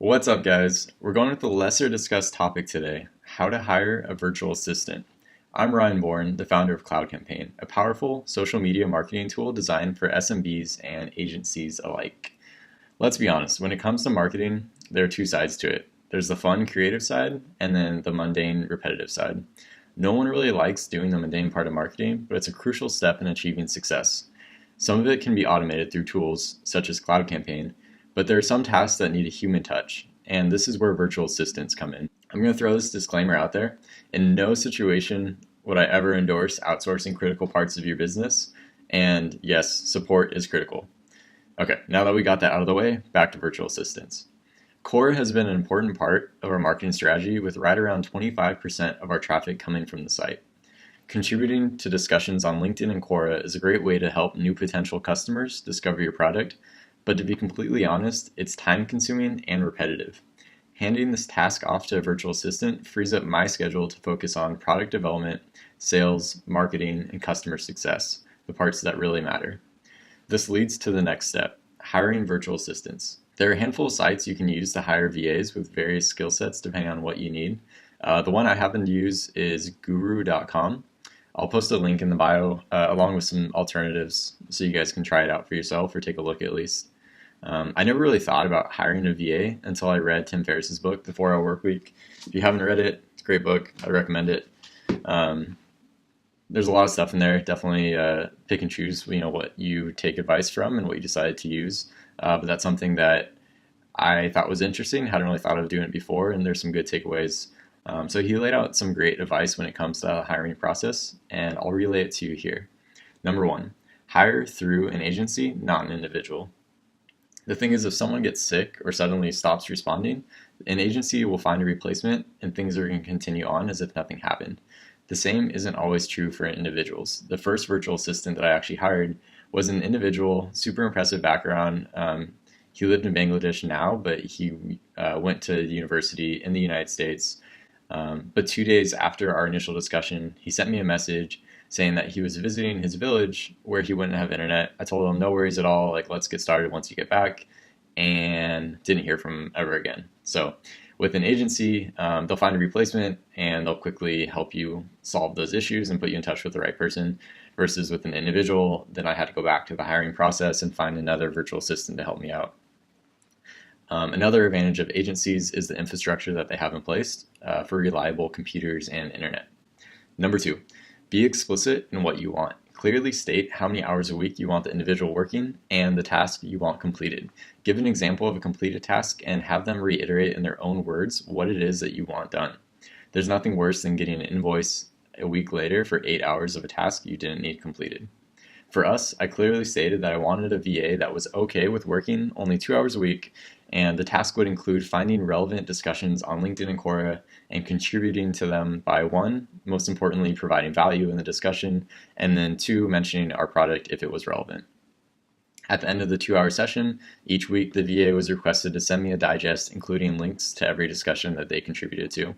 What's up, guys? We're going with the lesser discussed topic today, how to hire a virtual assistant. I'm Ryan Bourne, the founder of Cloud Campaign, a powerful social media marketing tool designed for SMBs and agencies alike. Let's be honest, when it comes to marketing, there are two sides to it. There's the fun, creative side, and then the mundane, repetitive side. No one really likes doing the mundane part of marketing, but it's a crucial step in achieving success. Some of it can be automated through tools such as Cloud Campaign, but there are some tasks that need a human touch, and this is where virtual assistants come in. I'm going to throw this disclaimer out there. In no situation would I ever endorse outsourcing critical parts of your business, and yes, support is critical. Okay, now that we got that out of the way, back to virtual assistants. Quora has been an important part of our marketing strategy, with right around 25% of our traffic coming from the site. Contributing to discussions on LinkedIn and Quora is a great way to help new potential customers discover your product, but to be completely honest, it's time-consuming and repetitive. Handing this task off to a virtual assistant frees up my schedule to focus on product development, sales, marketing, and customer success, the parts that really matter. This leads to the next step, hiring virtual assistants. There are a handful of sites you can use to hire VAs with various skill sets depending on what you need. The one I happen to use is guru.com. I'll post a link in the bio along with some alternatives so you guys can try it out for yourself or take a look at least. I never really thought about hiring a VA until I read Tim Ferriss's book, The 4-Hour Workweek. If you haven't read it, it's a great book. I recommend it. There's a lot of stuff in there. Definitely pick and choose, what you take advice from and what you decide to use. But that's something that I thought was interesting. Hadn't really thought of doing it before, and there's some good takeaways. So he laid out some great advice when it comes to the hiring process, and I'll relay it to you here. Number one, hire through an agency, not an individual. The thing is, if someone gets sick or suddenly stops responding, an agency will find a replacement and things are going to continue on as if nothing happened. The same isn't always true for individuals. The first virtual assistant that I actually hired was an individual, super impressive background. He lived in Bangladesh now, but he went to university in the United States. But 2 days after our initial discussion, he sent me a message saying that he was visiting his village where he wouldn't have internet. I told him no worries at all, let's get started once you get back, and didn't hear from him ever again. So with an agency, they'll find a replacement and they'll quickly help you solve those issues and put you in touch with the right person, versus with an individual, then I had to go back to the hiring process and find another virtual assistant to help me out. Another advantage of agencies is the infrastructure that they have in place for reliable computers and internet. Number two, be explicit in what you want. Clearly state how many hours a week you want the individual working and the task you want completed. Give an example of a completed task and have them reiterate in their own words what it is that you want done. There's nothing worse than getting an invoice a week later for 8 hours of a task you didn't need completed. For us, I clearly stated that I wanted a VA that was okay with working only 2 hours a week, and the task would include finding relevant discussions on LinkedIn and Quora and contributing to them by one, most importantly, providing value in the discussion, and then two, mentioning our product if it was relevant. At the end of the 2-hour session, each week the VA was requested to send me a digest including links to every discussion that they contributed to,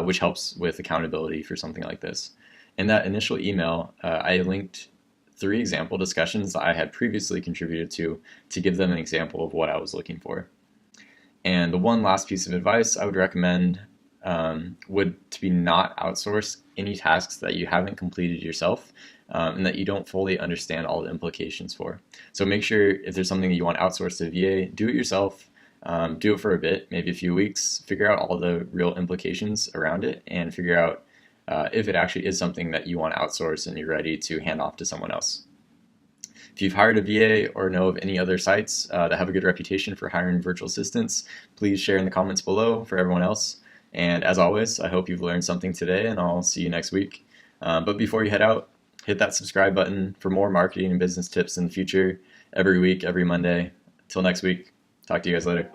which helps with accountability for something like this. In that initial email, I linked 3 example discussions that I had previously contributed to give them an example of what I was looking for. And the one last piece of advice I would recommend would to be not outsource any tasks that you haven't completed yourself and that you don't fully understand all the implications for. So make sure if there's something that you want outsourced to VA, do it yourself, do it for a bit, maybe a few weeks, figure out all the real implications around it, and figure out if it actually is something that you want to outsource and you're ready to hand off to someone else. If you've hired a VA or know of any other sites that have a good reputation for hiring virtual assistants, please share in the comments below for everyone else. And as always, I hope you've learned something today, and I'll see you next week. But before you head out, hit that subscribe button for more marketing and business tips in the future, every week, every Monday. Until next week, talk to you guys later.